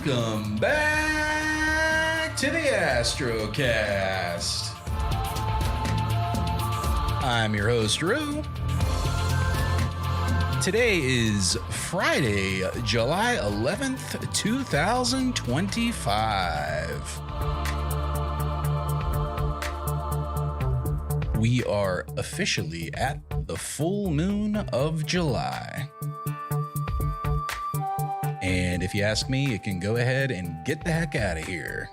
Welcome back to the Astrocast. I'm your host, Drew. Today is Friday, July 11th, 2025. We are officially at the full moon of July. And if you ask me, it can go ahead and get the heck out of here.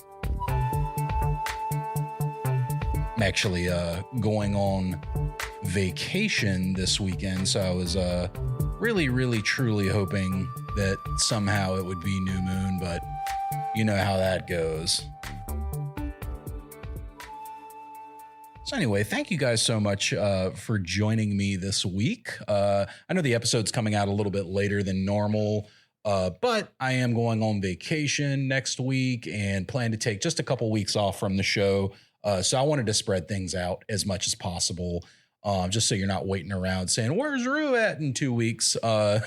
I'm actually going on vacation this weekend, so I was really, truly hoping that somehow it would be new moon, but you know how that goes. So anyway, thank you guys so much for joining me this week. I know the episode's coming out a little bit later than normal, but I am going on vacation next week and plan to take just a couple weeks off from the show. So I wanted to spread things out as much as possible, just so you're not waiting around saying, where's Rue at in 2 weeks? So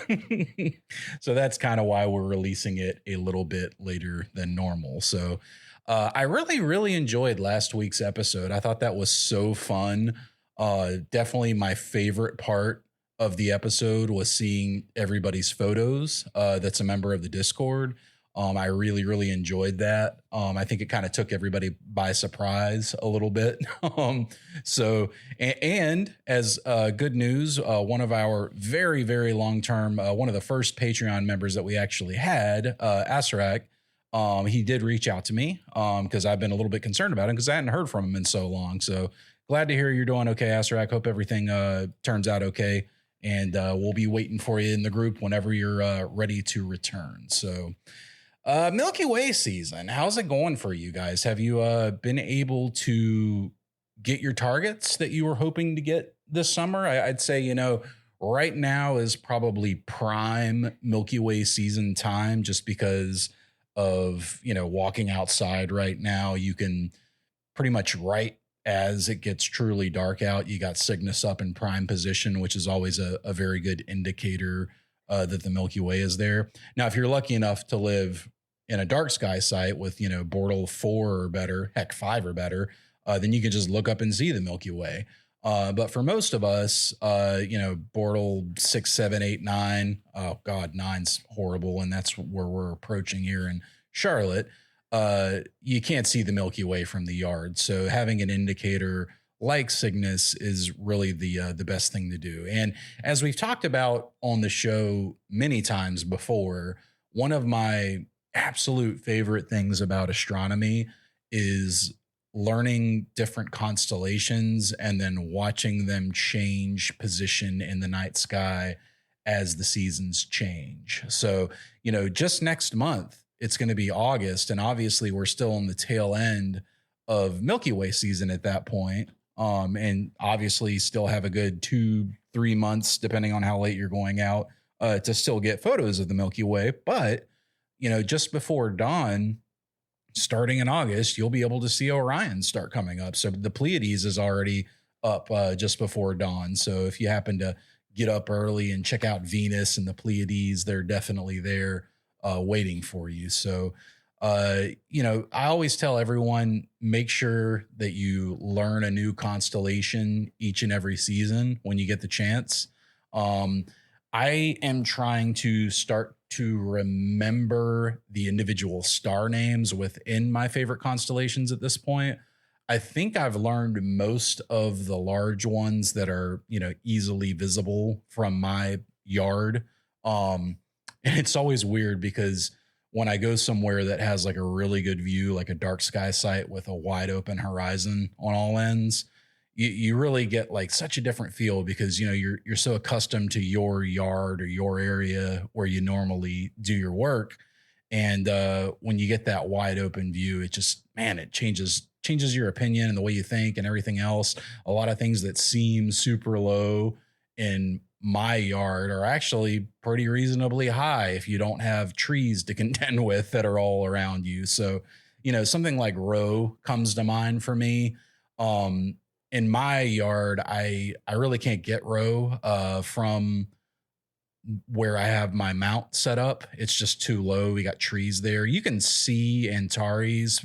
that's kind of why we're releasing it a little bit later than normal. So I really enjoyed last week's episode. I thought that was so fun. Definitely my favorite part of the episode was seeing everybody's photos that's a member of the Discord. I really enjoyed that. I think it kind of took everybody by surprise a little bit. So as good news, one of our very long-term, one of the first Patreon members that we actually had, ASIAIR, he did reach out to me because I've been a little bit concerned about him because I hadn't heard from him in so long. So glad to hear you're doing okay, ASIAIR. Hope everything turns out okay. And we'll be waiting for you in the group whenever you're ready to return. So Milky Way season, how's it going for you guys? Have you been able to get your targets that you were hoping to get this summer? I'd say, right now is probably prime Milky Way season time just because of, walking outside right now. You can pretty much right as it gets truly dark out, you got Cygnus up in prime position, which is always a very good indicator that the Milky Way is there. Now, if you're lucky enough to live in a dark sky site with, Bortle 4 or better, heck 5 or better, then you can just look up and see the Milky Way. But for most of us, Bortle 6, 7, 8, 9, oh God, 9's horrible. And that's where we're approaching here in Charlotte. You can't see the Milky Way from the yard. So having an indicator like Cygnus is really the best thing to do. And as we've talked about on the show many times before, one of my absolute favorite things about astronomy is learning different constellations and then watching them change position in the night sky as the seasons change. So, just next month, it's going to be August, and obviously we're still on the tail end of Milky Way season at that point. And obviously still have a good 2-3 months, depending on how late you're going out, to still get photos of the Milky Way. But, just before dawn, starting in August, you'll be able to see Orion start coming up. So the Pleiades is already up just before dawn. So if you happen to get up early and check out Venus and the Pleiades, they're definitely there waiting for you. So, I always tell everyone, make sure that you learn a new constellation each and every season when you get the chance. I am trying to start to remember the individual star names within my favorite constellations at this point. I think I've learned most of the large ones that are, easily visible from my yard. And it's always weird because when I go somewhere that has like a really good view, like a dark sky site with a wide open horizon on all ends, you really get like such a different feel because, you're so accustomed to your yard or your area where you normally do your work. And when you get that wide open view, it just, it changes your opinion and the way you think and everything else. A lot of things that seem super low in my yard are actually pretty reasonably high if you don't have trees to contend with that are all around you. So, something like Rho comes to mind for me. In my yard, I really can't get Rho from where I have my mount set up, it's just too low. We got trees there. You can see Antares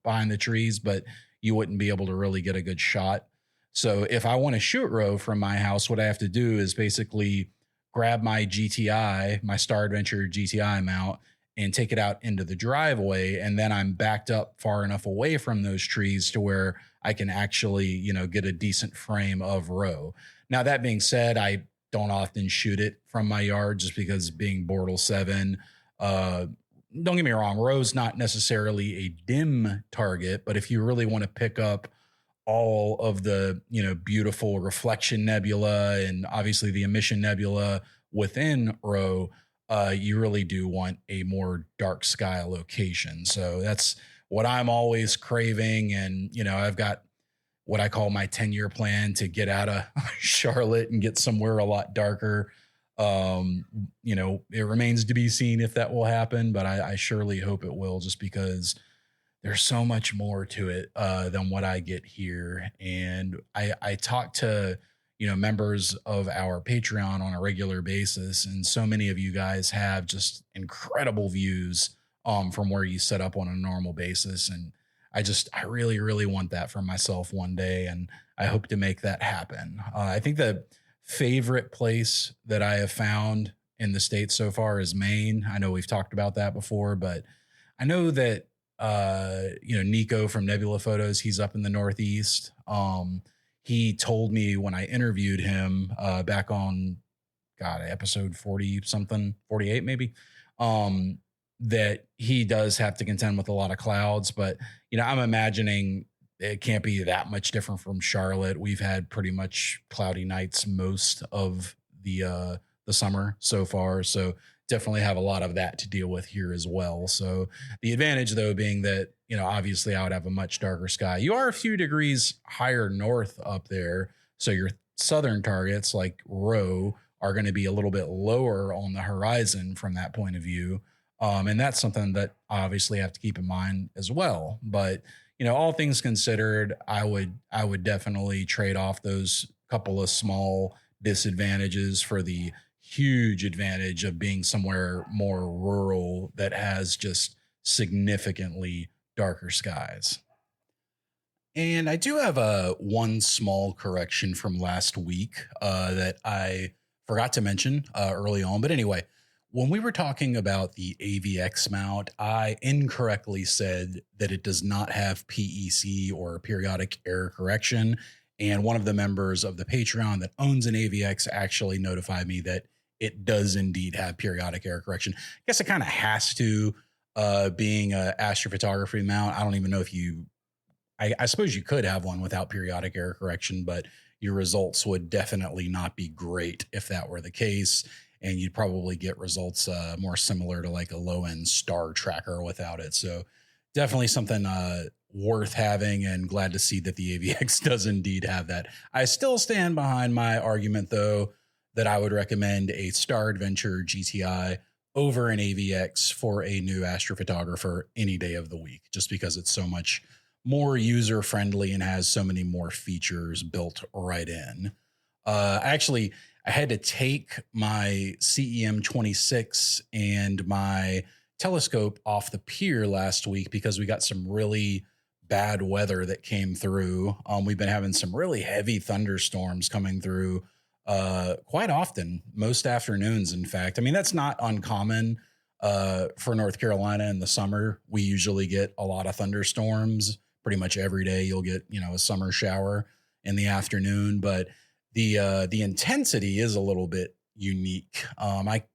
behind the trees, but you wouldn't be able to really get a good shot. So if I want to shoot row from my house, what I have to do is basically grab my GTI, my Star Adventure GTI mount, and take it out into the driveway. And then I'm backed up far enough away from those trees to where I can actually, get a decent frame of row. Now, that being said, I don't often shoot it from my yard just because being Bortle 7, don't get me wrong, row's not necessarily a dim target, but if you really want to pick up all of the beautiful reflection nebula and obviously the emission nebula within row, you really do want a more dark sky location. So that's what I'm always craving. And I've got what I call my 10-year plan to get out of Charlotte and get somewhere a lot darker. It remains to be seen if that will happen, but I surely hope it will, just because there's so much more to it than what I get here. And I talk to, members of our Patreon on a regular basis. And so many of you guys have just incredible views from where you set up on a normal basis. And I really, really want that for myself one day. And I hope to make that happen. I think the favorite place that I have found in the States so far is Maine. I know we've talked about that before, but I know that Nico from Nebula Photos, he's up in the Northeast. He told me when I interviewed him back on episode 40 something, 48 maybe, that he does have to contend with a lot of clouds, but I'm imagining it can't be that much different from Charlotte. We've had pretty much cloudy nights most of the summer so far, so definitely have a lot of that to deal with here as well. So the advantage, though, being that obviously I would have a much darker sky. You are a few degrees higher north up there, so your southern targets like Roe are going to be a little bit lower on the horizon from that point of view. And that's something that I obviously have to keep in mind as well. But all things considered, I would definitely trade off those couple of small disadvantages for the huge advantage of being somewhere more rural that has just significantly darker skies. And I do have one small correction from last week that I forgot to mention early on. But anyway, when we were talking about the AVX mount, I incorrectly said that it does not have PEC or periodic error correction. And one of the members of the Patreon that owns an AVX actually notified me that it does indeed have periodic error correction. I guess it kind of has to, being an astrophotography mount. I don't even know if I suppose you could have one without periodic error correction, but your results would definitely not be great if that were the case. And you'd probably get results more similar to like a low-end star tracker without it. So definitely something worth having, and glad to see that the AVX does indeed have that. I still stand behind my argument, though, that I would recommend a Star Adventure GTI over an AVX for a new astrophotographer any day of the week, just because it's so much more user-friendly and has so many more features built right in. Actually, I had to take my CEM26 and my telescope off the pier last week because we got some really bad weather that came through. We've been having some really heavy thunderstorms coming through quite often, most afternoons, in fact. I mean, that's not uncommon for North Carolina in the summer. We usually get a lot of thunderstorms. Pretty much every day you'll get, a summer shower in the afternoon, but the intensity is a little bit unique.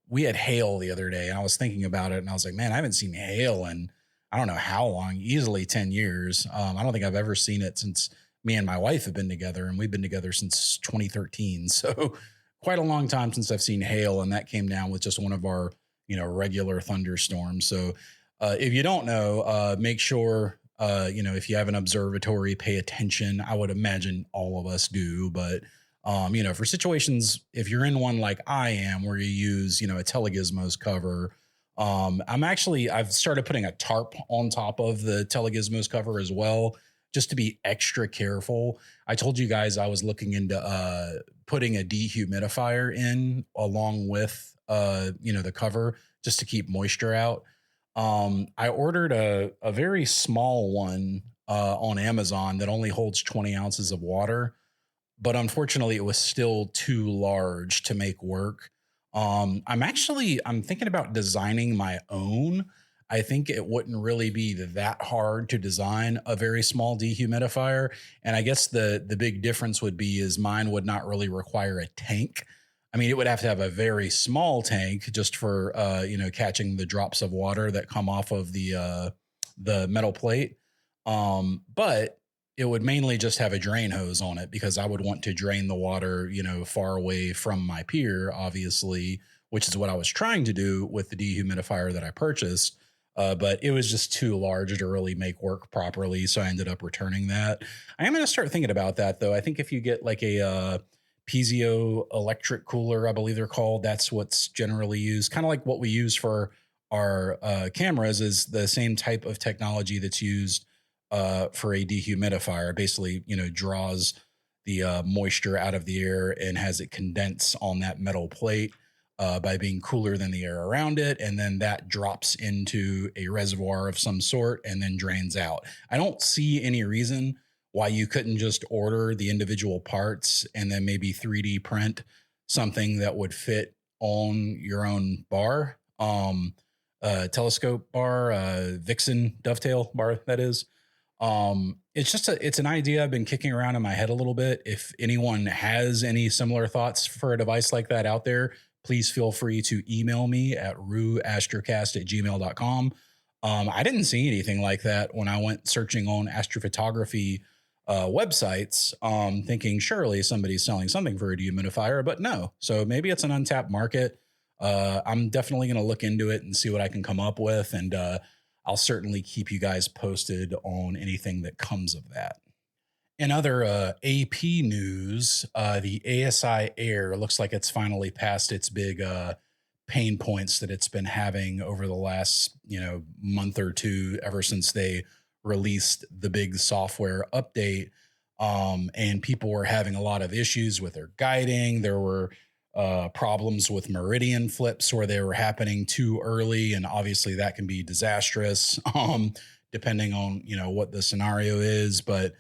We had hail the other day, and I was thinking about it, and I was like, man, I haven't seen hail in I don't know how long, easily 10 years. I don't think I've ever seen it since me and my wife have been together, and we've been together since 2013. So quite a long time since I've seen hail, and that came down with just one of our, regular thunderstorms. So if you don't know, make sure, if you have an observatory, pay attention. I would imagine all of us do, but for situations, if you're in one like I am, where you use, a Telegizmos cover, I've started putting a tarp on top of the Telegizmos cover as well, just to be extra careful. I told you guys I was looking into putting a dehumidifier in along with the cover just to keep moisture out. I ordered a very small one on Amazon that only holds 20 ounces of water, but unfortunately it was still too large to make work. I'm thinking about designing my own. I think it wouldn't really be that hard to design a very small dehumidifier. And I guess the big difference would be is mine would not really require a tank. I mean, it would have to have a very small tank just for catching the drops of water that come off of the metal plate. But it would mainly just have a drain hose on it because I would want to drain the water, far away from my pier, obviously, which is what I was trying to do with the dehumidifier that I purchased. But it was just too large to really make work properly. So I ended up returning that. I am going to start thinking about that, though. I think if you get like a piezo electric cooler, I believe they're called, that's what's generally used. Kind of like what we use for our cameras is the same type of technology that's used for a dehumidifier. Basically, draws the moisture out of the air and has it condense on that metal plate by being cooler than the air around it. And then that drops into a reservoir of some sort and then drains out. I don't see any reason why you couldn't just order the individual parts and then maybe 3D print something that would fit on your own bar, telescope bar, Vixen dovetail bar, that is. It's an idea I've been kicking around in my head a little bit. If anyone has any similar thoughts for a device like that out there, please feel free to email me at astrocast@gmail.com. I didn't see anything like that when I went searching on astrophotography websites, thinking surely somebody's selling something for a dehumidifier, but no. So maybe it's an untapped market. I'm definitely going to look into it and see what I can come up with. And I'll certainly keep you guys posted on anything that comes of that. In other AP news, the ASIAIR looks like it's finally passed its big pain points that it's been having over the last month or two, ever since they released the big software update. And people were having a lot of issues with their guiding. There were problems with meridian flips where they were happening too early, and obviously that can be disastrous depending on what the scenario is. But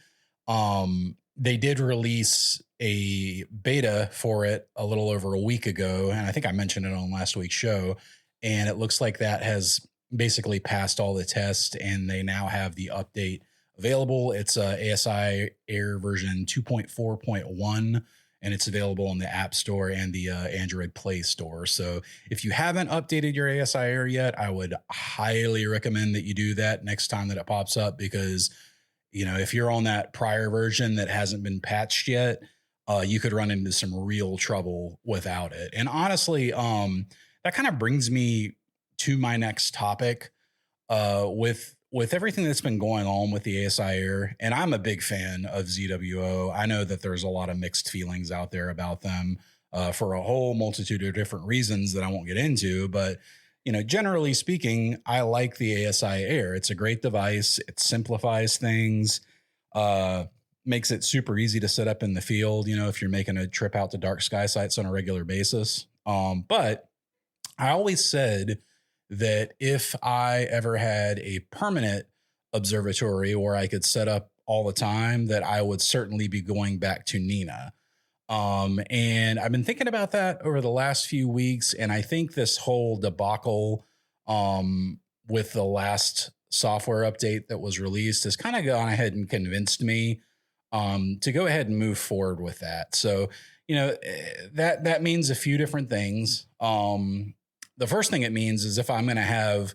they did release a beta for it a little over a week ago, and I think I mentioned it on last week's show, and it looks like that has basically passed all the tests, and they now have the update available. It's ASIAIR version 2.4.1, and it's available in the App Store and the Android Play Store. So if you haven't updated your ASIAIR yet, I would highly recommend that you do that next time that it pops up, because if you're on that prior version that hasn't been patched yet, you could run into some real trouble without it. And honestly, that kind of brings me to my next topic. With everything that's been going on with the ASIAIR, and I'm a big fan of ZWO. I know that there's a lot of mixed feelings out there about them for a whole multitude of different reasons that I won't get into. But, generally speaking, I like the ASIAIR. It's a great device. It simplifies things, makes it super easy to set up in the field, if you're making a trip out to dark sky sites on a regular basis. But I always said that if I ever had a permanent observatory where I could set up all the time, that I would certainly be going back to Nina. And I've been thinking about that over the last few weeks. And I think this whole debacle with the last software update that was released has kind of gone ahead and convinced me to go ahead and move forward with that. So, that means a few different things. The first thing it means is if I'm going to have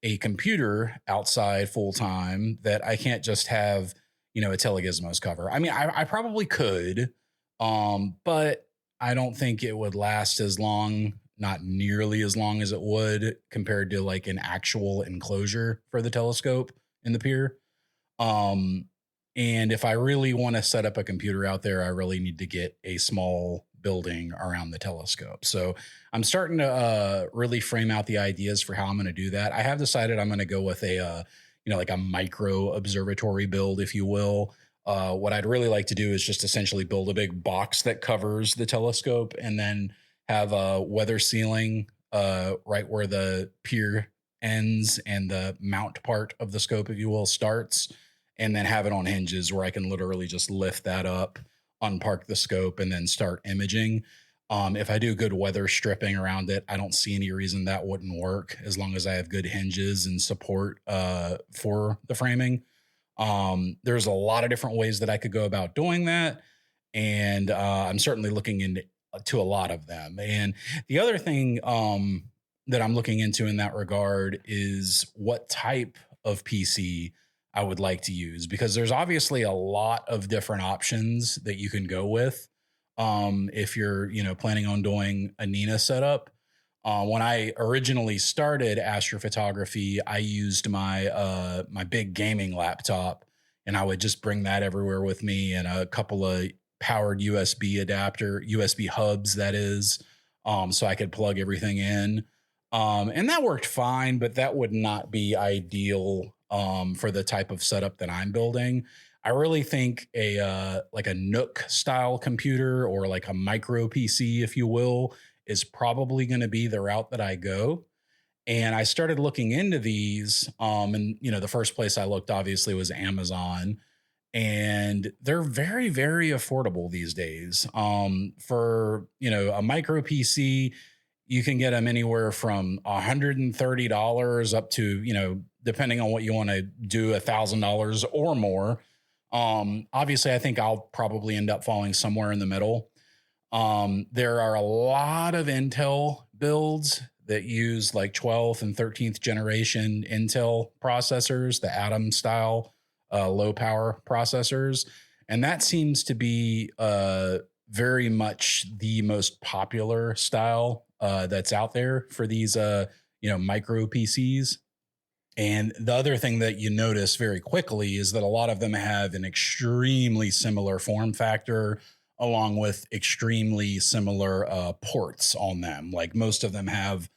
a computer outside full time, that I can't just have, a Telegizmos cover. I mean, I probably could, but I don't think it would last as long, not nearly as long as it would compared to like an actual enclosure for the telescope in the pier. And if I really want to set up a computer out there, I really need to get a small building around the telescope. So I'm starting to really frame out the ideas for how I'm going to do that. I have decided I'm going to go with a, like a micro observatory build, if you will. What I'd really like to do is just essentially build a big box that covers the telescope and then have a weather ceiling right where the pier ends and the mount part of the scope, if you will, starts, and then have it on hinges where I can literally just lift that up, unpark the scope, and then start imaging. If I do good weather stripping around it, I don't see any reason that wouldn't work as long as I have good hinges and support for the framing. There's a lot of different ways that I could go about doing that, and I'm certainly looking into to a lot of them. And the other thing that I'm looking into in that regard is what type of PC I would like to use, because there's obviously a lot of different options that you can go with. If you're, planning on doing a Nina setup. When I originally started astrophotography, I used my big gaming laptop, and I would just bring that everywhere with me, and a couple of powered USB hubs, that is, so I could plug everything in. And that worked fine, but that would not be ideal for the type of setup that I'm building. I really think a like a Nook style computer, or like a micro PC, if you will, is probably going to be the route that I go. And I started looking into these. And the first place I looked obviously was Amazon, and they're very, very affordable these days. For a micro PC, you can get them anywhere from $130 up to, depending on what you want to do, $1,000 or more. Obviously, I think I'll probably end up falling somewhere in the middle. There are a lot of Intel builds that use like 12th and 13th generation Intel processors, the Atom style low power processors. And that seems to be very much the most popular style that's out there for these, micro PCs. And the other thing that you notice very quickly is that a lot of them have an extremely similar form factor, along with extremely similar ports on them. Like most of them have,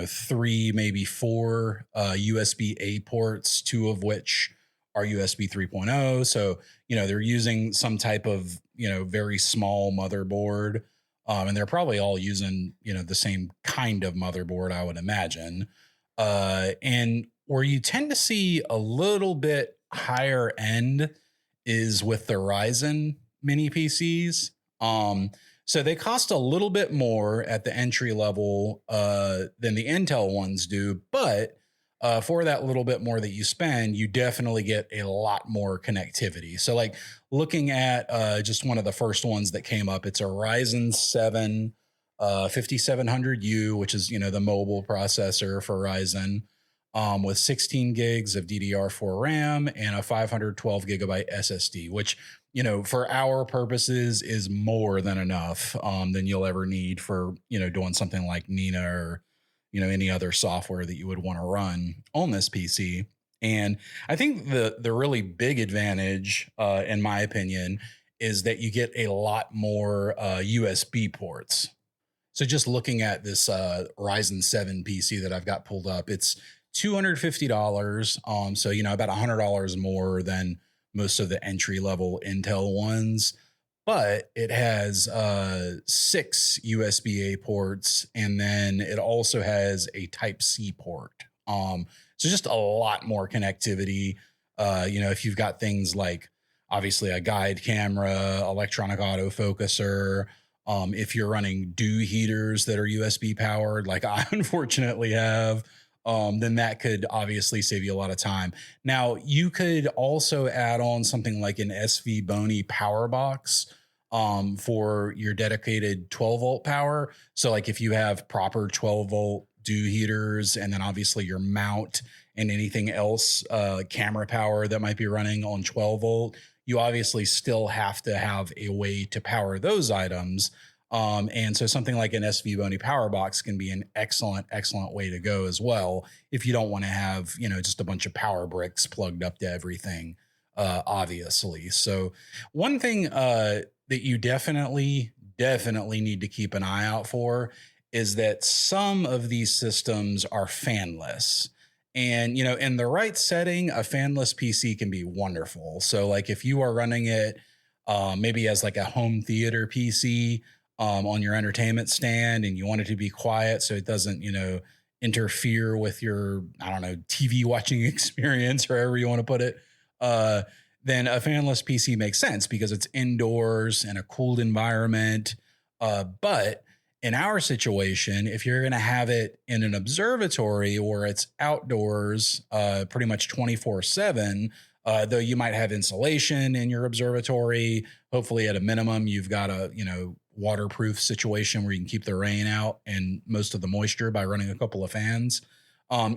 three, maybe four USB-A ports, two of which are USB 3.0. So, they're using some type of, very small motherboard. And they're probably all using, the same kind of motherboard, I would imagine. And where you tend to see a little bit higher end is with the Ryzen mini PCs. So they cost a little bit more at the entry level than the Intel ones do, but for that little bit more that you spend, you definitely get a lot more connectivity. So like looking at just one of the first ones that came up, it's a Ryzen 7 5700U, which is, the mobile processor for Ryzen, with 16 gigs of DDR4 RAM and a 512 gigabyte SSD, which, for our purposes is more than enough than you'll ever need for, doing something like Nina or, any other software that you would want to run on this PC. And I think the really big advantage, in my opinion, is that you get a lot more USB ports. So just looking at this Ryzen 7 PC that I've got pulled up, it's $250. So, about $100 more than most of the entry level Intel ones, but it has 6 USB-A ports, and then it also has a Type-C port. So just a lot more connectivity. If you've got things like obviously a guide camera, electronic autofocuser, if you're running dew heaters that are USB powered, like I unfortunately have, then that could obviously save you a lot of time. Now, you could also add on something like an SV Boney power box for your dedicated 12 volt power. So like if you have proper 12 volt dew heaters, and then obviously your mount and anything else, camera power that might be running on 12 volt, you obviously still have to have a way to power those items. And so something like an SV Boney power box can be an excellent, excellent way to go as well, if you don't want to have, just a bunch of power bricks plugged up to everything, obviously. So one thing that you definitely need to keep an eye out for is that some of these systems are fanless. And, in the right setting, a fanless PC can be wonderful. So like if you are running it maybe as like a home theater PC, on your entertainment stand and you want it to be quiet so it doesn't, interfere with your, I don't know, TV watching experience, or however you want to put it, uh, then a fanless PC makes sense because it's indoors in a cooled environment. But in our situation, if you're going to have it in an observatory or it's outdoors, pretty much 24/7, though you might have insulation in your observatory. Hopefully, at a minimum, you've got a waterproof situation where you can keep the rain out and most of the moisture by running a couple of fans.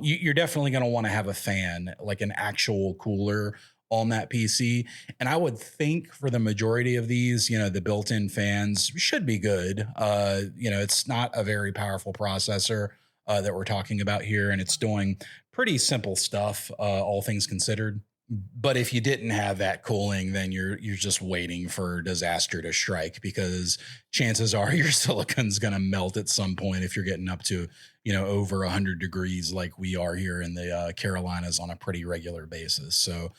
You're definitely going to want to have a fan, like an actual cooler on that PC. And I would think for the majority of these, the built-in fans should be good. It's not a very powerful processor that we're talking about here, and it's doing pretty simple stuff, all things considered. But if you didn't have that cooling, then you're just waiting for disaster to strike, because chances are your silicon's going to melt at some point if you're getting up to, over 100 degrees like we are here in the Carolinas on a pretty regular basis. So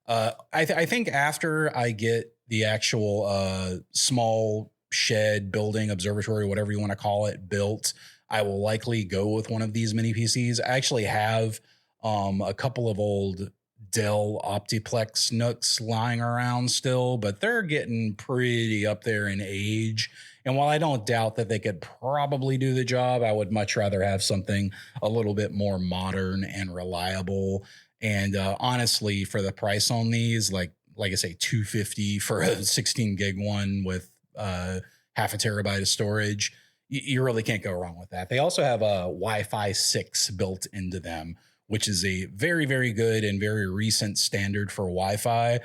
I think after I get the actual small shed building, observatory, whatever you want to call it, built, I will likely go with one of these mini PCs. I actually have a couple of old Dell Optiplex Nooks lying around still, but they're getting pretty up there in age. And while I don't doubt that they could probably do the job, I would much rather have something a little bit more modern and reliable. And honestly, for the price on these, like I say, $250 for a 16 gig one with half a terabyte of storage, you really can't go wrong with that. They also have a Wi-Fi 6 built into them, which is a very, very good and very recent standard for Wi-Fi.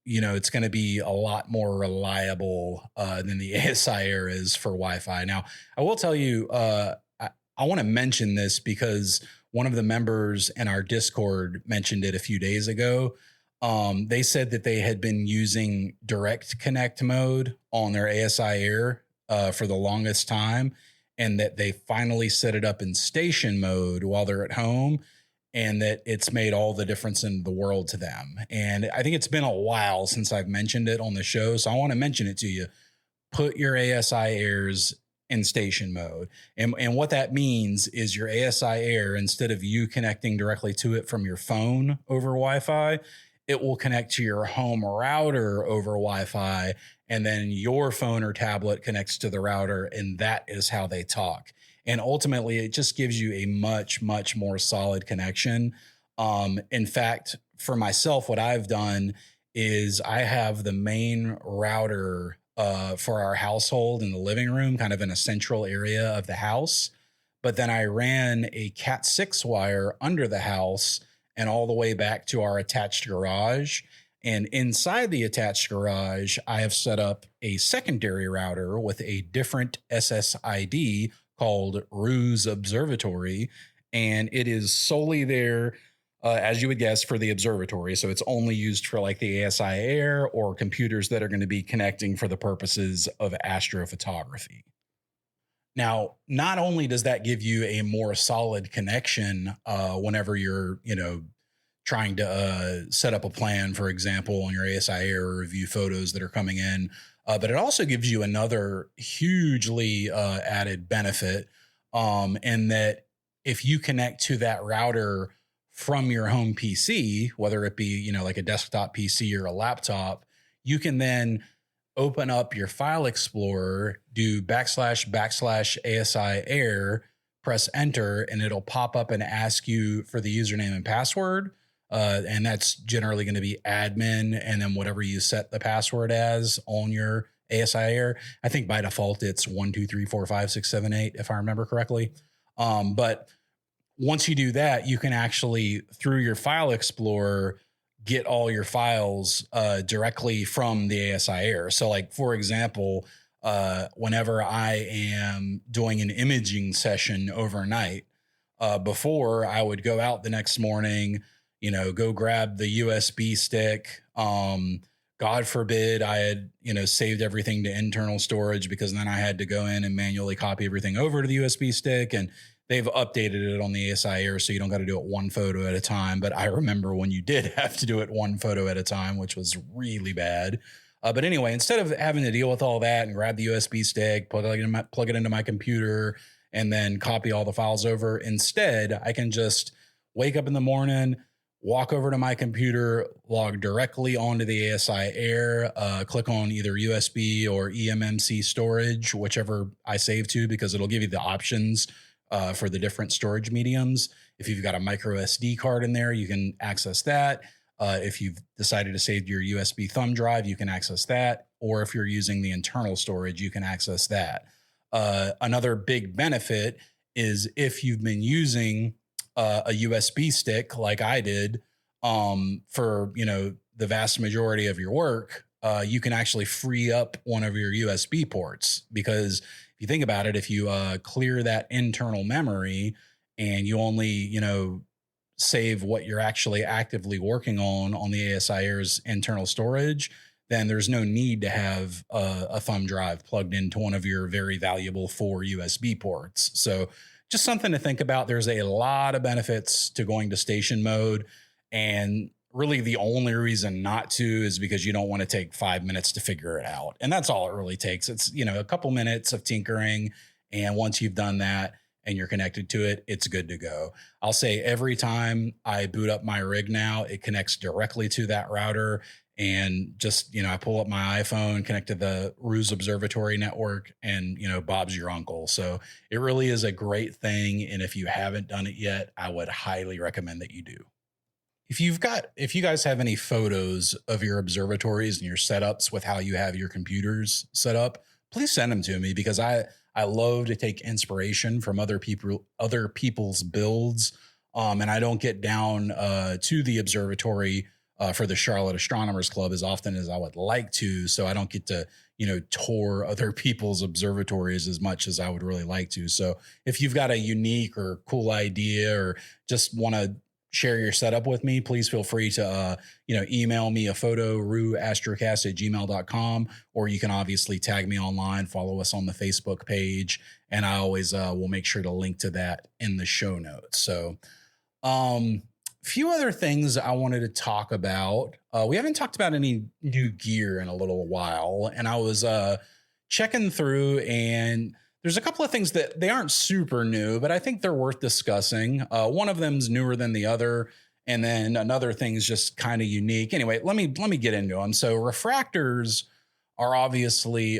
It's going to be a lot more reliable than the ASIAIR is for Wi-Fi. Now, I will tell you, I want to mention this because one of the members in our Discord mentioned it a few days ago. They said that they had been using direct connect mode on their ASIAIR for the longest time, and that they finally set it up in station mode while they're at home, and that it's made all the difference in the world to them. And I think it's been a while since I've mentioned it on the show, so I want to mention it to you. Put your ASIAIRs in station mode. And what that means is your ASIAIR, instead of you connecting directly to it from your phone over Wi-Fi, it will connect to your home router over Wi-Fi, and then your phone or tablet connects to the router, and that is how they talk. And ultimately, it just gives you a much, much more solid connection. In fact, for myself, what I've done is I have the main router for our household in the living room, kind of in a central area of the house. But then I ran a Cat 6 wire under the house and all the way back to our attached garage. And inside the attached garage, I have set up a secondary router with a different SSID called Ruse Observatory. And it is solely there, as you would guess, for the observatory. So it's only used for like the ASIAIR or computers that are going to be connecting for the purposes of astrophotography. Now, not only does that give you a more solid connection whenever you're, trying to set up a plan, for example, on your ASIAIR or review photos that are coming in, but it also gives you another hugely added benefit in that if you connect to that router from your home PC, whether it be, like a desktop PC or a laptop, you can then open up your file explorer, do / ASIAIR, press enter, and it'll pop up and ask you for the username and password. And that's generally going to be admin, and then whatever you set the password as on your ASIAIR. I think by default it's 1, 2, 3, 4, 5, 6, 7, 8, if I remember correctly. But once you do that, you can actually, through your file explorer, get all your files directly from the ASIAIR. So like, for example, whenever I am doing an imaging session overnight, before I would go out the next morning, go grab the USB stick. God forbid I had, saved everything to internal storage, because then I had to go in and manually copy everything over to the USB stick, and they've updated it on the ASIAIR, so you don't got to do it one photo at a time. But I remember when you did have to do it one photo at a time, which was really bad. But anyway, instead of having to deal with all that and grab the USB stick, plug it into my computer, and then copy all the files over, instead, I can just wake up in the morning, walk over to my computer, log directly onto the ASIAIR, click on either USB or eMMC storage, whichever I save to, because it'll give you the options for the different storage mediums. If you've got a micro SD card in there, you can access that. If you've decided to save your USB thumb drive, you can access that. Or if you're using the internal storage, you can access that. Another big benefit is if you've been using a USB stick like I did for, the vast majority of your work, you can actually free up one of your USB ports, because if you think about it, if you clear that internal memory and you only, save what you're actually actively working on the ASIAIR's internal storage, then there's no need to have a thumb drive plugged into one of your very valuable 4 USB ports. So just something to think about. There's a lot of benefits to going to station mode, and really the only reason not to is because you don't want to take 5 minutes to figure it out. And that's all it really takes. It's, a couple minutes of tinkering. And once you've done that and you're connected to it, it's good to go. I'll say every time I boot up my rig now, it connects directly to that router. And just, I pull up my iPhone, connect to the Ruse Observatory network, and, Bob's your uncle. So it really is a great thing. And if you haven't done it yet, I would highly recommend that you do. If you guys have any photos of your observatories and your setups with how you have your computers set up, please send them to me, because I love to take inspiration from other people's builds. And I don't get down to the observatory for the Charlotte Astronomers Club as often as I would like to. So I don't get to, tour other people's observatories as much as I would really like to. So if you've got a unique or cool idea, or just want to share your setup with me, please feel free to, email me a photo, astrocast@gmail.com, or you can obviously tag me online, follow us on the Facebook page. And I always will make sure to link to that in the show notes. So, few other things I wanted to talk about. We haven't talked about any new gear in a little while, and I was checking through, and there's a couple of things that they aren't super new, but I think they're worth discussing. One of them's newer than the other, and then another thing's just kind of unique. Anyway, let me get into them. So refractors are obviously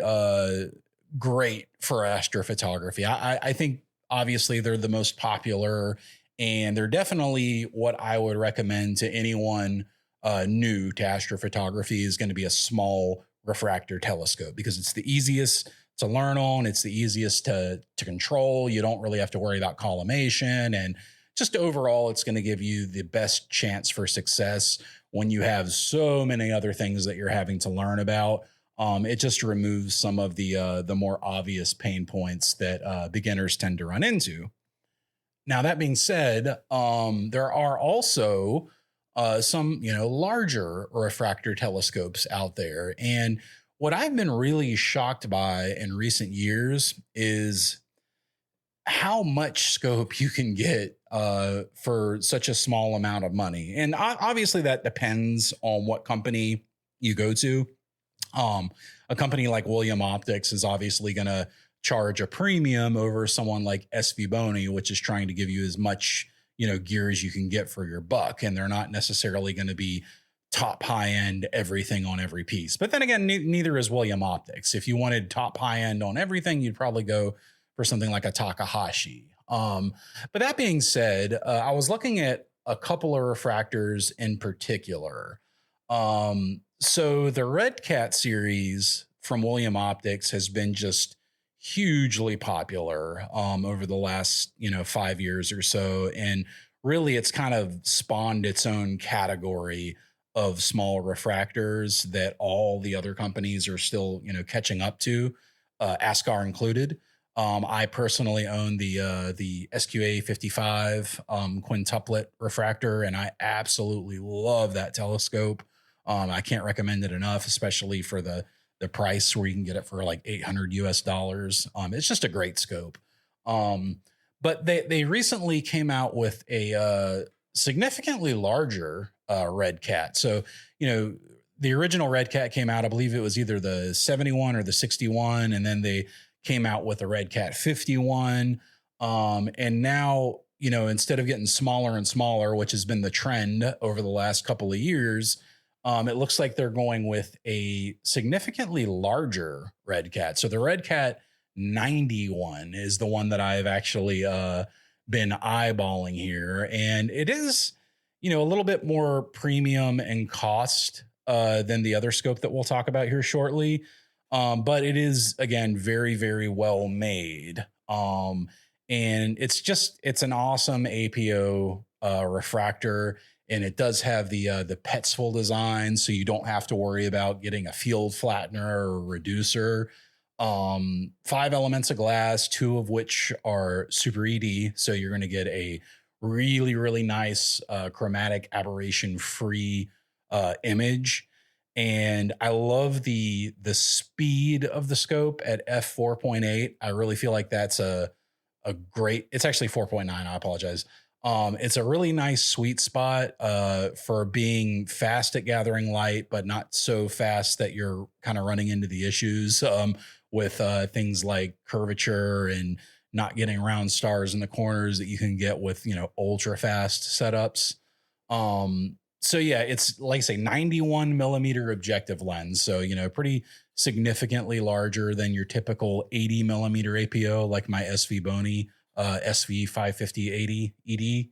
great for astrophotography. I think obviously they're the most popular, and they're definitely what I would recommend to anyone new to astrophotography is going to be a small refractor telescope, because it's the easiest to learn on. It's the easiest to control. You don't really have to worry about collimation, and just overall, it's going to give you the best chance for success when you have so many other things that you're having to learn about. It just removes some of the more obvious pain points that beginners tend to run into. Now, that being said, there are also some, larger refractor telescopes out there. And what I've been really shocked by in recent years is how much scope you can get for such a small amount of money. And obviously that depends on what company you go to. A company like William Optics is obviously going to charge a premium over someone like SV Boni, which is trying to give you as much, gear as you can get for your buck. And they're not necessarily going to be top high end everything on every piece. But then again, neither is William Optics. If you wanted top high end on everything, you'd probably go for something like a Takahashi. But that being said, I was looking at a couple of refractors in particular. So the Red Cat series from William Optics has been just hugely popular over the last 5 years or so, and really it's kind of spawned its own category of small refractors that all the other companies are still catching up to, ASIAIR included. I personally own the SQA 55 quintuplet refractor, and I absolutely love that telescope. I can't recommend it enough, especially for the price where you can get it for like $800 US. It's just a great scope. But they recently came out with a significantly larger Red Cat. So, the original Red Cat came out, I believe it was either the 71 or the 61, and then they came out with the Red Cat 51. And now, instead of getting smaller and smaller, which has been the trend over the last couple of years, it looks like they're going with a significantly larger Red Cat. So the Red Cat 91 is the one that I've actually been eyeballing here. And it is, a little bit more premium in cost than the other scope that we'll talk about here shortly. But it is, again, very, very well made. And it's an awesome APO refractor. And it does have the Petzl design, so you don't have to worry about getting a field flattener or a reducer. 5 elements of glass, 2 of which are super ED. So you're going to get a really, really nice chromatic aberration free image. And I love the speed of the scope at f4.8. I really feel like that's a great, it's actually 4.9. I apologize. It's a really nice sweet spot for being fast at gathering light, but not so fast that you're kind of running into the issues with things like curvature and not getting round stars in the corners that you can get with, ultra fast setups. So yeah, it's like I say, 91 millimeter objective lens. So, pretty significantly larger than your typical 80 millimeter APO, like my SV Bony SV 550-80 ED.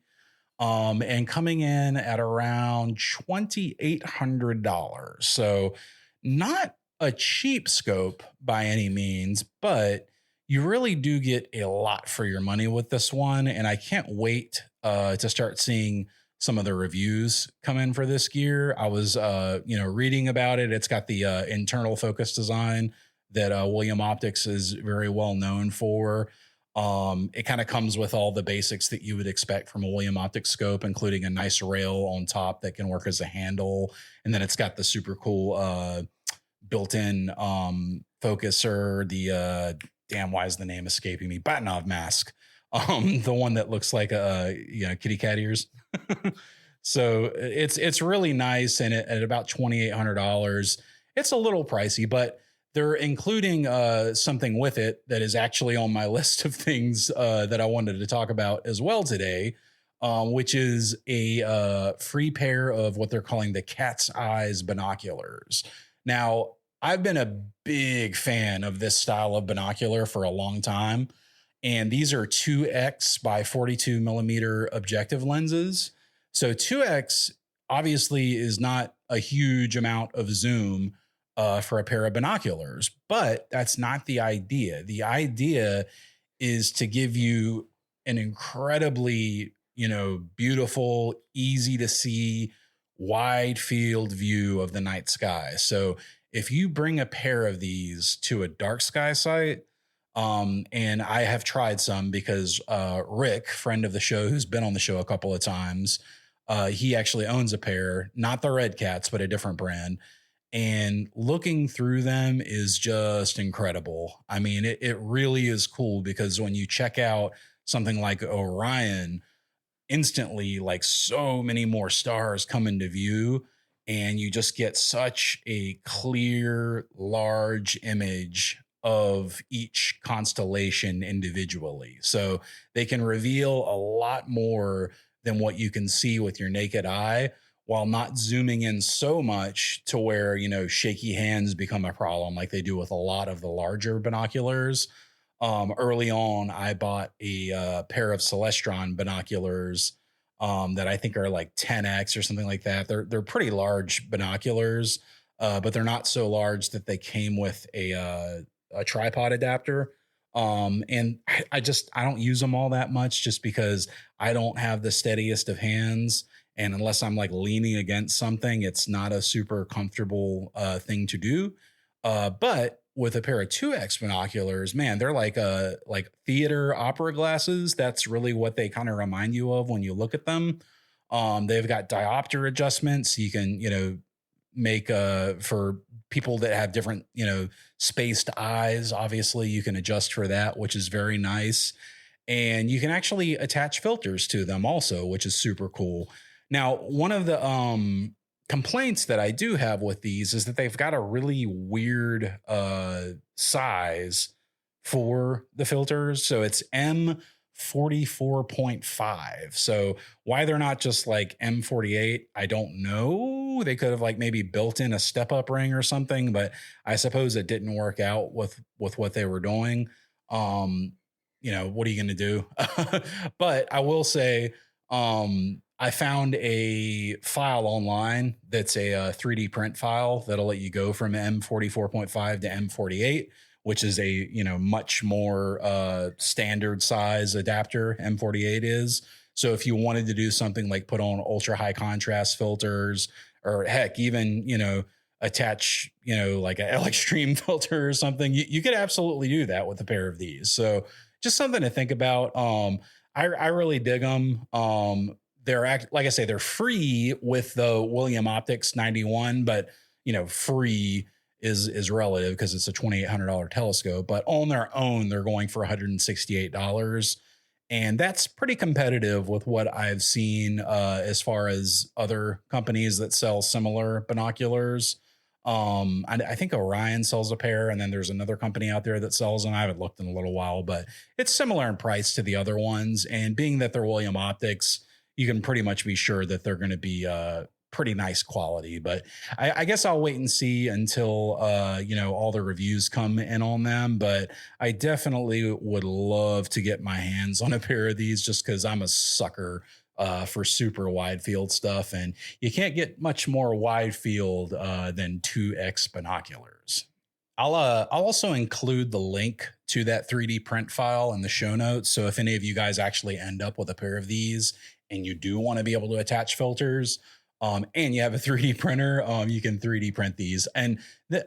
And coming in at around $2,800. So not a cheap scope by any means, but you really do get a lot for your money with this one. And I can't wait to start seeing some of the reviews come in for this gear. I was, reading about it. It's got the internal focus design that William Optics is very well known for. It kind of comes with all the basics that you would expect from a William Optics scope, including a nice rail on top that can work as a handle. And then it's got the super cool built-in focuser, the why is the name escaping me? Batinov mask. The one that looks like kitty cat ears. So it's really nice, and at about $2,800, it's a little pricey, but they're including something with it that is actually on my list of things that I wanted to talk about as well today, which is a free pair of what they're calling the cat's eyes binoculars. Now, I've been a big fan of this style of binocular for a long time. And these are 2X by 42 millimeter objective lenses. So 2X obviously is not a huge amount of zoom for a pair of binoculars, but that's not the idea. The idea is to give you an incredibly, beautiful, easy to see, wide field view of the night sky. So if you bring a pair of these to a dark sky site, and I have tried some because Rick, friend of the show, who's been on the show a couple of times, he actually owns a pair, not the Red Cats, but a different brand. And looking through them is just incredible. I mean, it really is cool because when you check out something like Orion, instantly, like so many more stars come into view, and you just get such a clear, large image of each constellation individually. So they can reveal a lot more than what you can see with your naked eye, while not zooming in so much to where, shaky hands become a problem like they do with a lot of the larger binoculars. Early on, I bought a pair of Celestron binoculars that I think are like 10X or something like that. They're pretty large binoculars, but they're not so large that they came with a tripod adapter. And I don't use them all that much just because I don't have the steadiest of hands. And unless I'm like leaning against something, it's not a super comfortable thing to do. But with a pair of 2X binoculars, man, they're like theater opera glasses. That's really what they kind of remind you of when you look at them. They've got diopter adjustments. You can, make for people that have different, spaced eyes. Obviously, you can adjust for that, which is very nice. And you can actually attach filters to them also, which is super cool. Now, one of the complaints that I do have with these is that they've got a really weird size for the filters. So it's M44.5. So why they're not just like M48, I don't know. They could have like maybe built in a step up ring or something, but I suppose it didn't work out with what they were doing. What are you going to do? But I will say, I found a file online that's a 3D print file that'll let you go from M44.5 to M48, which is a much more standard size adapter. M48 is. So if you wanted to do something like put on ultra high contrast filters, or heck, even attach like an extreme filter or something, you could absolutely do that with a pair of these. So just something to think about. I really dig them. Like I say, they're free with the William Optics 91, but free is relative because it's a $2,800 telescope. But on their own, they're going for $168, and that's pretty competitive with what I've seen as far as other companies that sell similar binoculars. I think Orion sells a pair, and then there's another company out there that sells them. I haven't looked in a little while, but it's similar in price to the other ones. And being that they're William Optics, you can pretty much be sure that they're going to be pretty nice quality. But I guess I'll wait and see until all the reviews come in on them. But I definitely would love to get my hands on a pair of these, just because I'm a sucker for super wide field stuff, and you can't get much more wide field than 2x binoculars. I'll also include the link to that 3D print file in the show notes. So if any of you guys actually end up with a pair of these and you do want to be able to attach filters, and you have a 3D printer, you can 3D print these. And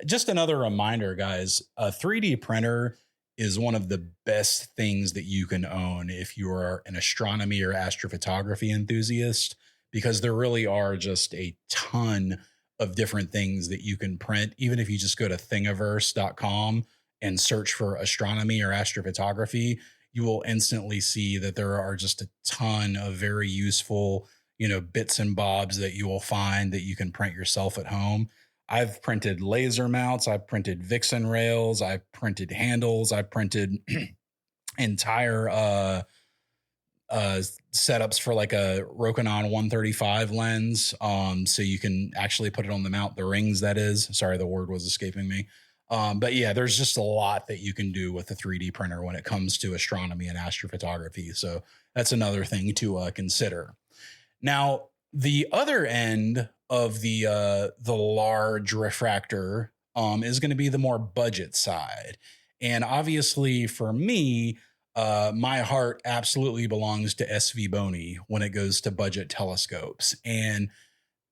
just another reminder, guys, a 3D printer is one of the best things that you can own if you are an astronomy or astrophotography enthusiast, because there really are just a ton of different things that you can print. Even if you just go to thingiverse.com and search for astronomy or astrophotography, you will instantly see that there are just a ton of very useful, bits and bobs that you will find that you can print yourself at home. I've printed laser mounts. I've printed Vixen rails. I've printed handles. I've printed entire setups for like a Rokinon 135 lens. So you can actually put it on the mount, the rings, that is. Sorry, the word was escaping me. But yeah, there's just a lot that you can do with a 3D printer when it comes to astronomy and astrophotography. So that's another thing to consider. Now, the other end of the large refractor is going to be the more budget side. And obviously for me, my heart absolutely belongs to SV Bony when it goes to budget telescopes. And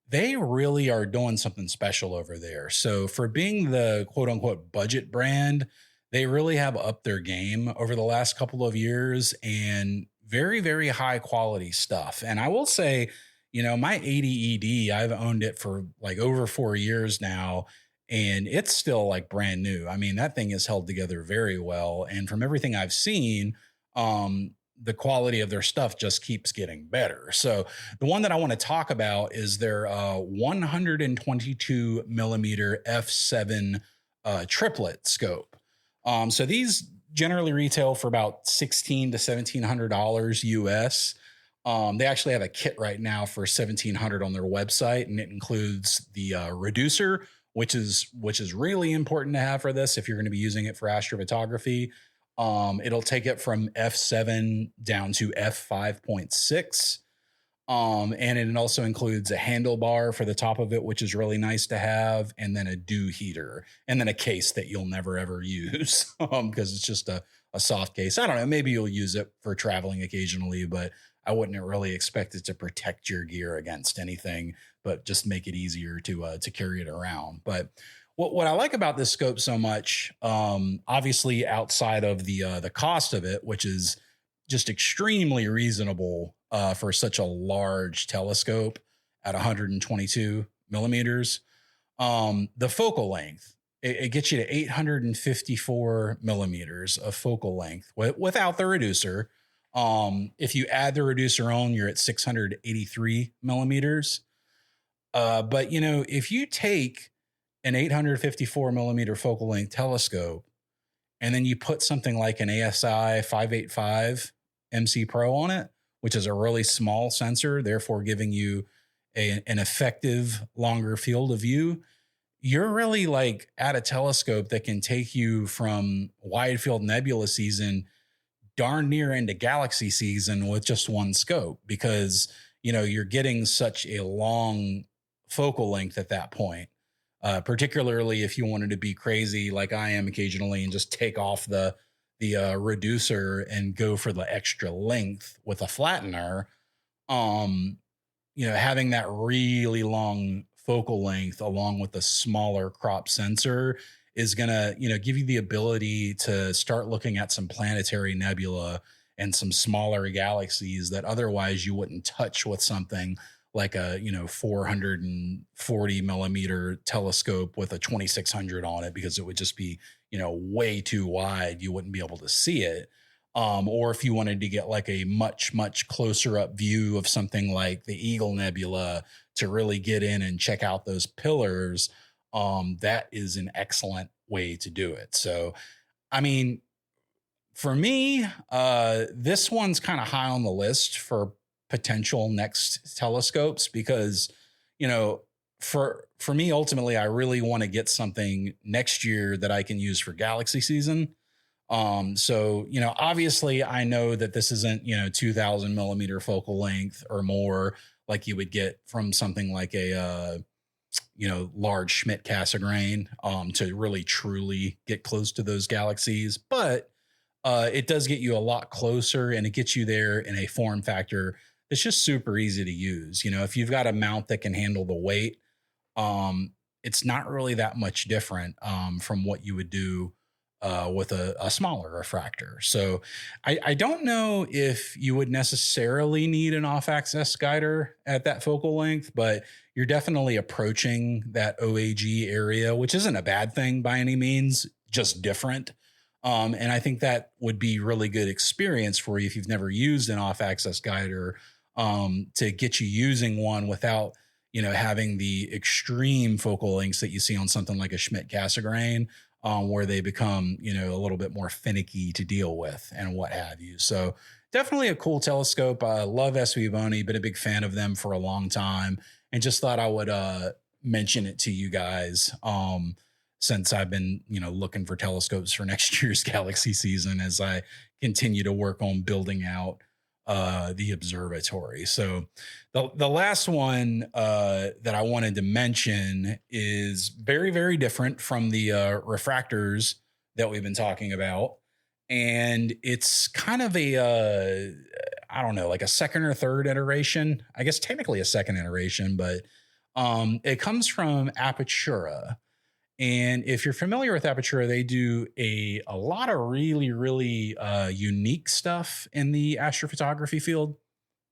they really are doing something special over there. So for being the quote unquote budget brand, they really have upped their game over the last couple of years, and very, very high quality stuff. And I will say, my 80 ED, I've owned it for like over 4 years now, and it's still like brand new. I mean, that thing is held together very well. And from everything I've seen, the quality of their stuff just keeps getting better. So the one that I want to talk about is their 122 millimeter f7 triplet scope. So these generally retail for about $1,600 to $1,700 US. They actually have a kit right now for $1,700 on their website, and it includes the reducer, which is really important to have for this if you're going to be using it for astrophotography. It'll take it from f7 down to f5.6. And it also includes a handlebar for the top of it, which is really nice to have, and then a dew heater, and then a case that you'll never ever use because it's just a soft case. I don't know, maybe you'll use it for traveling occasionally, but I wouldn't really expect it to protect your gear against anything, but just make it easier to carry it around. But what I like about this scope so much, obviously outside of the cost of it, which is just extremely reasonable for such a large telescope at 122 millimeters, the focal length, it gets you to 854 millimeters of focal length without the reducer. If you add the reducer on, you're at 683 millimeters. But you know, if you take an 854 millimeter focal length telescope and then you put something like an ASI 585 MC Pro on it, which is a really small sensor, therefore giving you an effective longer field of view, you're really like at a telescope that can take you from wide field nebula season darn near into galaxy season with just one scope, because you know you're getting such a long focal length at that point. Particularly if you wanted to be crazy like I am occasionally and just take off the reducer and go for the extra length with a flattener. um you know, having that really long focal length along with a smaller crop sensor is going to, you know, give you the ability to start looking at some planetary nebula and some smaller galaxies that otherwise you wouldn't touch with something like a, you know, 440 millimeter telescope with a 2600 on it, because it would just be, you know, way too wide. You wouldn't be able to see it. Or if you wanted to get like a much closer up view of something like the Eagle Nebula to really get in and check out those pillars, that is an excellent way to do it. So, I mean, for me, this one's kind of high on the list for potential next telescopes because, you know, for me, ultimately, I really want to get something next year that I can use for galaxy season. So, you know, obviously I know that this isn't, you know, 2000 millimeter focal length or more like you would get from something like a, you know, large Schmidt Cassegrain, to really truly get close to those galaxies. But, it does get you a lot closer and it gets you there in a form factor that's just super easy to use. You know, if you've got a mount that can handle the weight, it's not really that much different, from what you would do with a smaller refractor. So I don't know if you would necessarily need an off-axis guider at that focal length, but you're definitely approaching that OAG area, which isn't a bad thing by any means, just different. And I think that would be really good experience for you if you've never used an off-axis guider, to get you using one without, you know, having the extreme focal lengths that you see on something like a Schmidt Cassegrain, where they become, you know, a little bit more finicky to deal with and what have you. So definitely a cool telescope. I love SV Boni, been a big fan of them for a long time, and just thought I would mention it to you guys, since I've been, you know, looking for telescopes for next year's galaxy season as I continue to work on building out the observatory. So the last one that I wanted to mention is very different from the refractors that we've been talking about, and it's kind of a I don't know, like a second or third iteration. I guess technically a second iteration, but it comes from Apertura. And if you're familiar with Apertura, they do a lot of really unique stuff in the astrophotography field.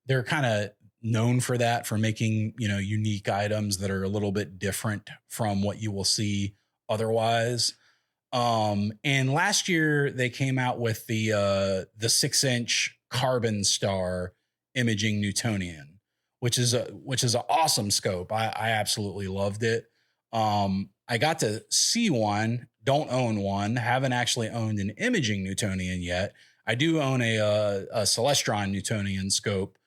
They're kind of known for that, for making, you know, unique items that are a little bit different from what you will see otherwise. And last year they came out with the 6-inch carbon star imaging Newtonian, which is an awesome scope. I absolutely loved it. I got to see one, don't own one, haven't actually owned an imaging Newtonian yet. I do own a Celestron Newtonian scope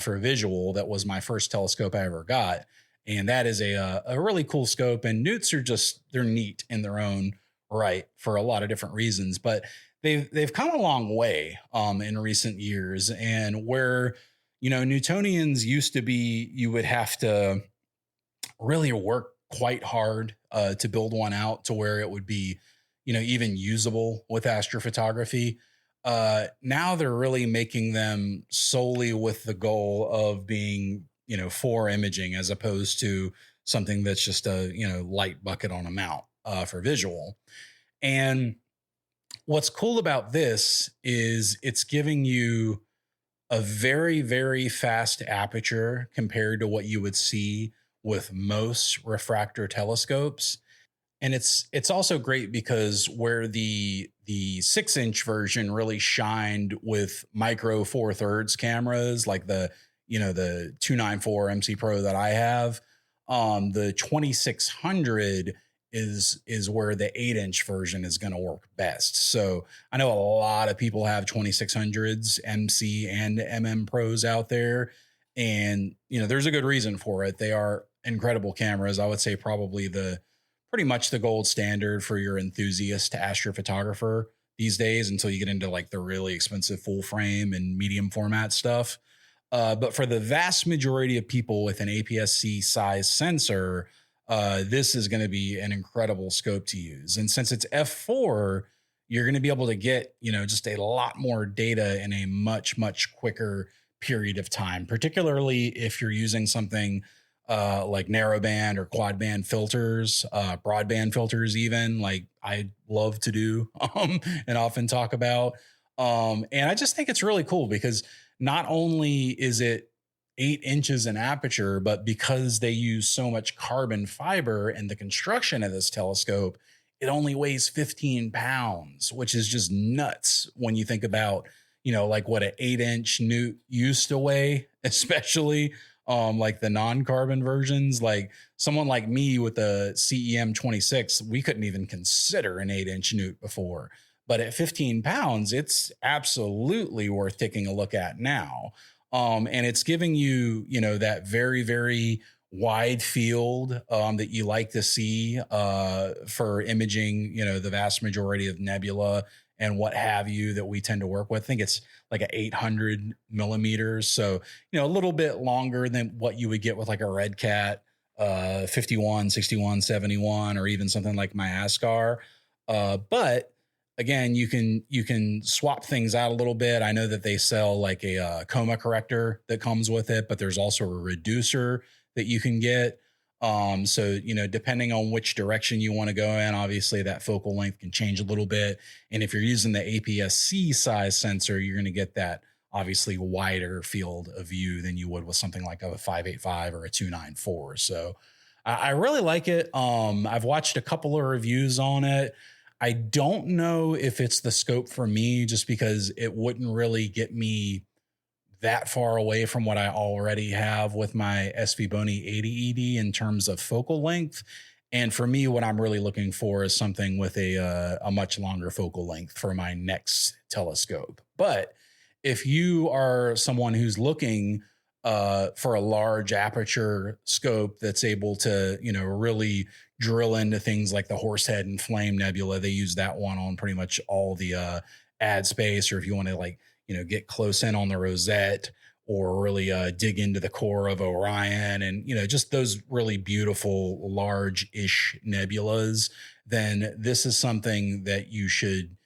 for visual. That was my first telescope I ever got. And that is a really cool scope. And newts are just, they're neat in their own right for a lot of different reasons. But they've come a long way in recent years. And where, you know, Newtonians used to be, you would have to really work quite hard to build one out to where it would be, you know, even usable with astrophotography. Now they're really making them solely with the goal of being, you know, for imaging, as opposed to something that's just a, you know, light bucket on a mount for visual. And what's cool about this is it's giving you a very fast aperture compared to what you would see with most refractor telescopes. And it's also great because where the 6-inch version really shined with micro 4/3 cameras, like the, you know, the 294 MC Pro that I have, The 2600 is where the 8-inch version is going to work best. So I know a lot of people have 2600s, MC and MM Pros out there, and there's a good reason for it. They are incredible cameras. I would say probably the pretty much the gold standard for your enthusiast astrophotographer these days, until you get into like the really expensive full frame and medium format stuff. But for the vast majority of people with an APS-C size sensor, this is going to be an incredible scope to use. And since it's f4, you're going to be able to get, just a lot more data in a much, much quicker period of time, particularly if you're using something like narrowband or quad band filters, broadband filters, even like I love to do and often talk about. And I just think it's really cool because not only is it 8 inches in aperture, but because they use so much carbon fiber in the construction of this telescope, it only weighs 15 pounds, which is just nuts when you think about, like what an 8-inch newt used to weigh, especially like the non-carbon versions. Like someone like me with the CEM 26, we couldn't even consider an 8-inch newt before. But at 15 pounds, it's absolutely worth taking a look at now. And it's giving you, that very, very wide field that you like to see for imaging, the vast majority of nebula and what have you that we tend to work with. I think it's like a 800 millimeters. So, a little bit longer than what you would get with like a Red Cat 51, 61, 71, or even something like my ASIAIR. But again, you can swap things out a little bit. I know that they sell like a coma corrector that comes with it, but there's also a reducer that you can get. So, depending on which direction you want to go in, obviously that focal length can change a little bit. And if you're using the APS-C size sensor, you're going to get that obviously wider field of view than you would with something like a 585 or a 294. So I really like it. I've watched a couple of reviews on it. I don't know if it's the scope for me, just because it wouldn't really get me that far away from what I already have with my SV Bony 80 ED in terms of focal length. And for me, what I'm really looking for is something with a much longer focal length for my next telescope. But if you are someone who's looking for a large aperture scope that's able to, really drill into things like the Horsehead and Flame Nebula, they use that one on pretty much all the ad space. Or if you want to like, get close in on the Rosette, or really dig into the core of Orion, and, just those really beautiful large-ish nebulas, then this is something that you should,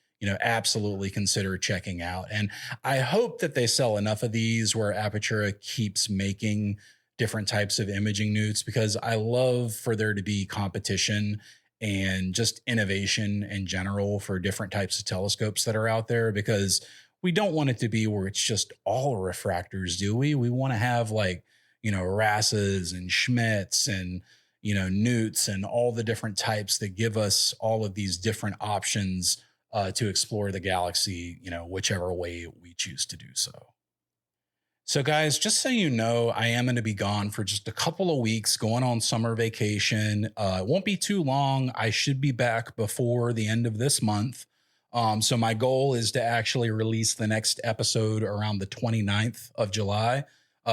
absolutely consider checking out. And I hope that they sell enough of these where Apertura keeps making different types of imaging newts, because I love for there to be competition and just innovation in general for different types of telescopes that are out there, because we don't want it to be where it's just all refractors, do we? We want to have like, Rasses and Schmitts and, newts and all the different types that give us all of these different options to explore the galaxy, whichever way we choose to do so. So guys, just so you know, I am going to be gone for just a couple of weeks, going on summer vacation. It won't be too long. I should be back before the end of this month. So my goal is to actually release the next episode around the 29th of July.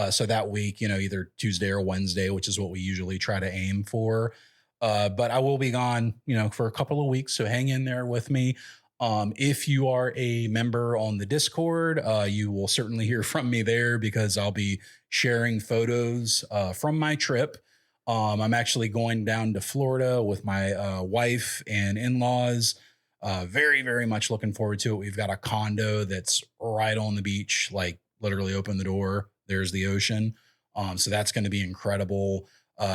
So that week, either Tuesday or Wednesday, which is what we usually try to aim for. But I will be gone, for a couple of weeks. So hang in there with me. If you are a member on the Discord, you will certainly hear from me there, because I'll be sharing photos from my trip. I'm actually going down to Florida with my wife and in-laws. Very, very much looking forward to it. We've got a condo that's right on the beach, like literally open the door, there's the ocean. So that's going to be incredible.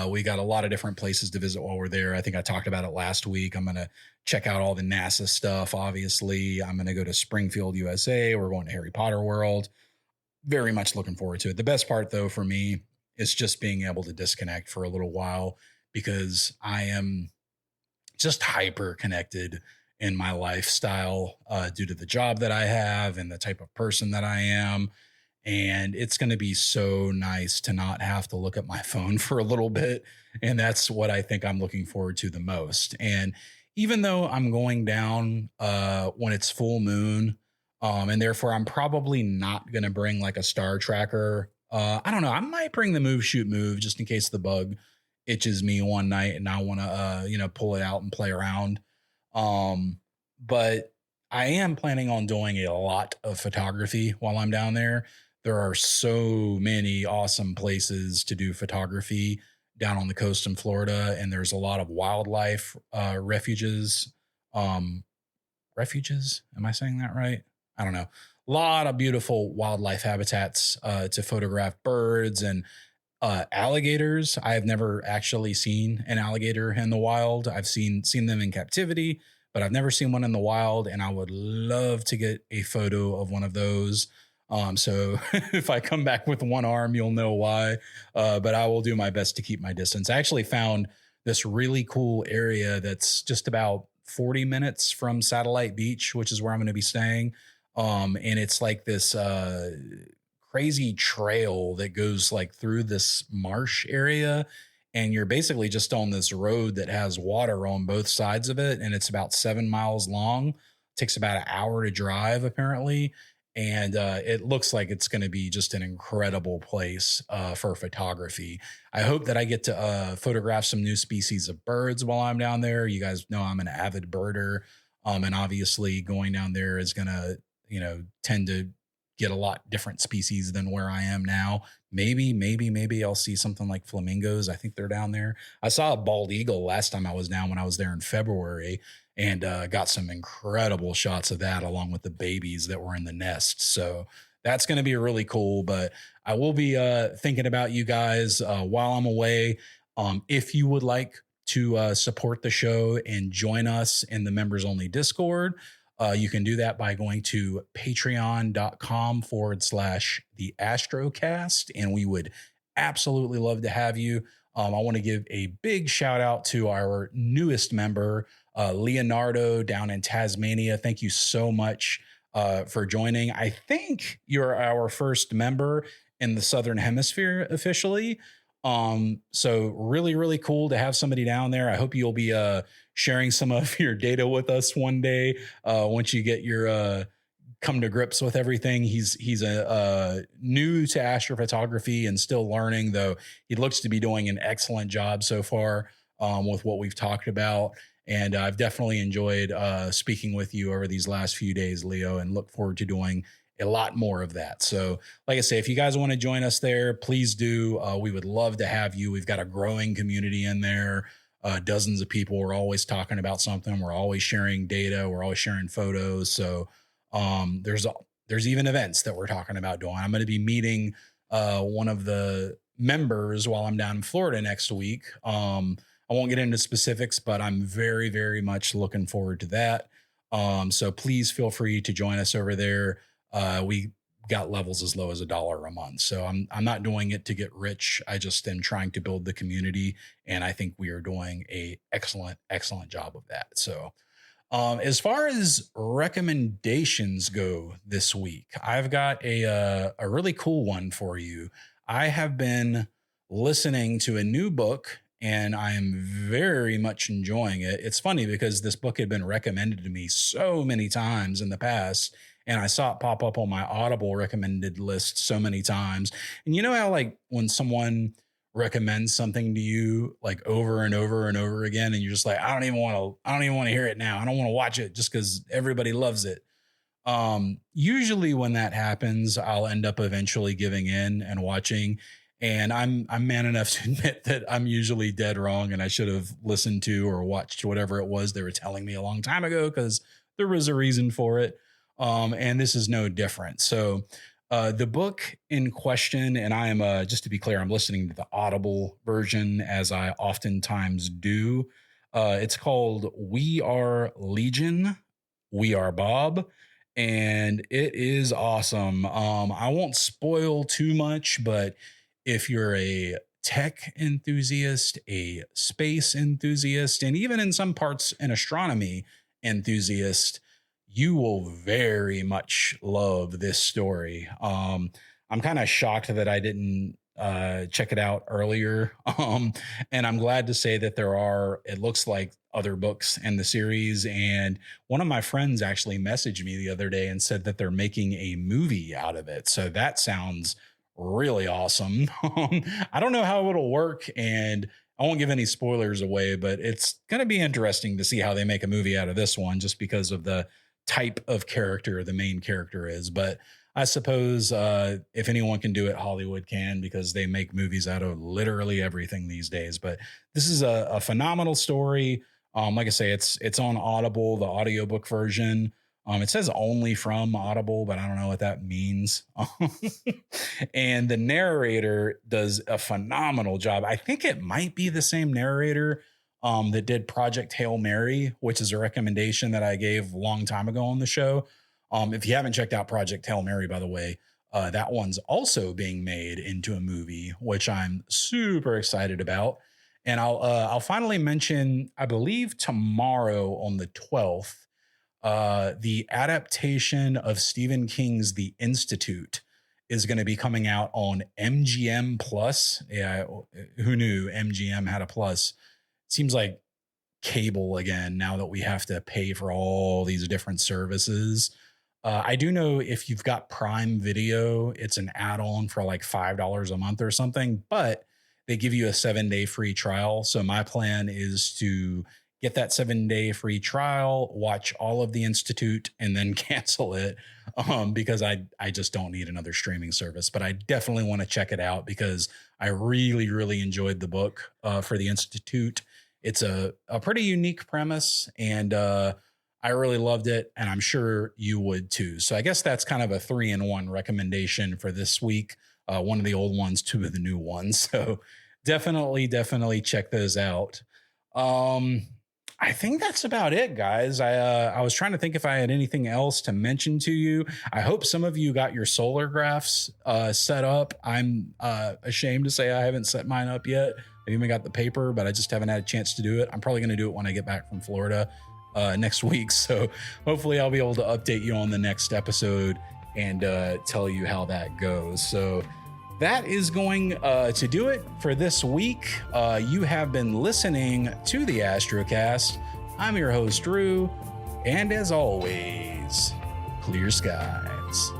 We got a lot of different places to visit while we're there. I think I talked about it last week. I'm going to check out all the NASA stuff. Obviously, I'm going to go to Springfield, USA. We're going to Harry Potter World. Very much looking forward to it. The best part, though, for me is just being able to disconnect for a little while, because I am just hyper connected in my lifestyle due to the job that I have and the type of person that I am. And it's going to be so nice to not have to look at my phone for a little bit. And that's what I think I'm looking forward to the most. And even though I'm going down when it's full moon, and therefore I'm probably not going to bring like a star tracker. I don't know. I might bring the move, shoot, move just in case the bug itches me one night and I want to, pull it out and play around. But I am planning on doing a lot of photography while I'm down there. There are so many awesome places to do photography down on the coast in Florida, and there's a lot of wildlife refuges. Um, refuges? Am I saying that right? I don't know. A lot of beautiful wildlife habitats to photograph birds and alligators. I have never actually seen an alligator in the wild. I've seen them in captivity, but I've never seen one in the wild, and I would love to get a photo of one of those. So if I come back with one arm, you'll know why. But I will do my best to keep my distance. I actually found this really cool area that's just about 40 minutes from Satellite Beach, which is where I'm going to be staying. And it's like this crazy trail that goes like through this marsh area, and you're basically just on this road that has water on both sides of it, and it's about 7 miles long. Takes about an hour to drive apparently, and it looks like it's going to be just an incredible place for photography. I hope that I get to photograph some new species of birds while I'm down there. You guys know I'm an avid birder, and obviously going down there is going to tend to get a lot different species than where I am now. Maybe I'll see something like flamingos. I think they're down there. I saw a bald eagle last time I was down when I was there in February, and got some incredible shots of that along with the babies that were in the nest. So that's going to be really cool. But I will be thinking about you guys while I'm away. If you would like to support the show and join us in the members only Discord, you can do that by going to patreon.com/the Astrocast. And we would absolutely love to have you. I want to give a big shout out to our newest member, Leonardo down in Tasmania. Thank you so much for joining. I think you're our first member in the Southern Hemisphere officially. So really, really cool to have somebody down there. I hope you'll be sharing some of your data with us one day once you get your come to grips with everything. He's a new to astrophotography and still learning, though he looks to be doing an excellent job so far with what we've talked about. And I've definitely enjoyed speaking with you over these last few days, Leo, and look forward to doing a lot more of that. So like I say, if you guys want to join us there, please do. We would love to have you. We've got a growing community in there. Dozens of people. We're always talking about something. We're always sharing data. We're always sharing photos. So there's even events that we're talking about doing. I'm going to be meeting one of the members while I'm down in Florida next week. I won't get into specifics, but I'm very, very much looking forward to that. So please feel free to join us over there. We got levels as low as $1 a month. So I'm not doing it to get rich. I just am trying to build the community, and I think we are doing a excellent job of that. So as far as recommendations go this week, I've got a really cool one for you. I have been listening to a new book, and I am very much enjoying it. It's funny because this book had been recommended to me so many times in the past, and I saw it pop up on my Audible recommended list so many times. And you know how like when someone recommends something to you like over and over and over again, and you're just like, I don't even want to hear it now. I don't want to watch it just because everybody loves it. Usually when that happens, I'll end up eventually giving in and watching. And I'm man enough to admit that I'm usually dead wrong, and I should have listened to or watched whatever it was they were telling me a long time ago, because there was a reason for it. And this is no different. So the book in question, and I am, just to be clear, I'm listening to the Audible version as I oftentimes do. It's called We Are Legion, We Are Bob, and it is awesome. I won't spoil too much, but if you're a tech enthusiast, a space enthusiast, and even in some parts an astronomy enthusiast, you will very much love this story. I'm I'm kind of shocked that I didn't check it out earlier. And I'm glad to say that there are, it looks like, other books in the series. And one of my friends actually messaged me the other day and said that they're making a movie out of it. So that sounds really awesome. I don't know how it'll work, and I won't give any spoilers away, but it's going to be interesting to see how they make a movie out of this one, just because of the type of character the main character is. But I suppose if anyone can do it, Hollywood can, because they make movies out of literally everything these days. But this is a phenomenal story. Like I say, it's on Audible, the audiobook version. It says only from Audible, but I don't know what that means. And the narrator does a phenomenal job. I think it might be the same narrator that did Project Hail Mary, which is a recommendation that I gave a long time ago on the show. If you haven't checked out Project Hail Mary, by the way, that one's also being made into a movie, which I'm super excited about. And I'll finally mention, I believe tomorrow on the 12th, the adaptation of Stephen King's The Institute is going to be coming out on MGM Plus. Yeah, who knew MGM had a plus? Seems like cable again now that we have to pay for all these different services. I do know if you've got Prime Video, it's an add-on for like $5 a month or something, but they give you a 7-day free trial. So my plan is to get that 7-day free trial, watch all of The Institute, and then cancel it because I just don't need another streaming service. But I definitely want to check it out because I really, really enjoyed the book for The Institute. It's a pretty unique premise, and I really loved it, and I'm sure you would too. So I guess that's kind of a 3-in-1 recommendation for this week. One of the old ones, 2 of the new ones. So definitely check those out. I think that's about it, guys. I was trying to think if I had anything else to mention to you. I hope some of you got your solar graphs set up. I'm ashamed to say I haven't set mine up yet. I even got the paper, but I just haven't had a chance to do it. I'm probably going to do it when I get back from Florida next week. So hopefully I'll be able to update you on the next episode and tell you how that goes. So that is going to do it for this week. You have been listening to the Astrocast. I'm your host, Drew. And as always, clear skies.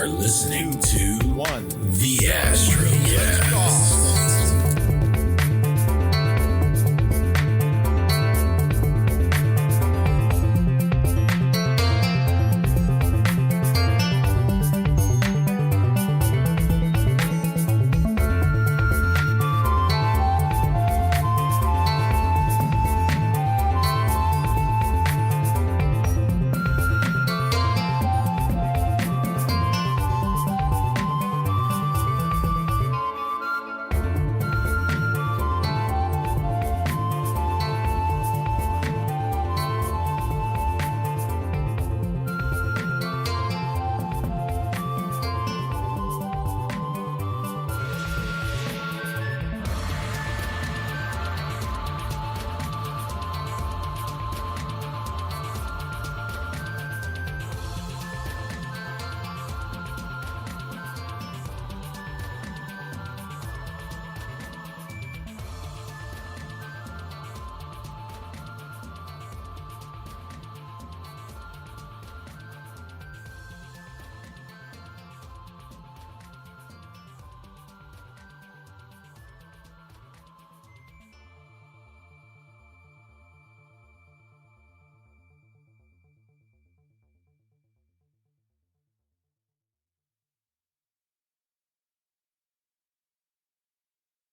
Listening to the Astrocast.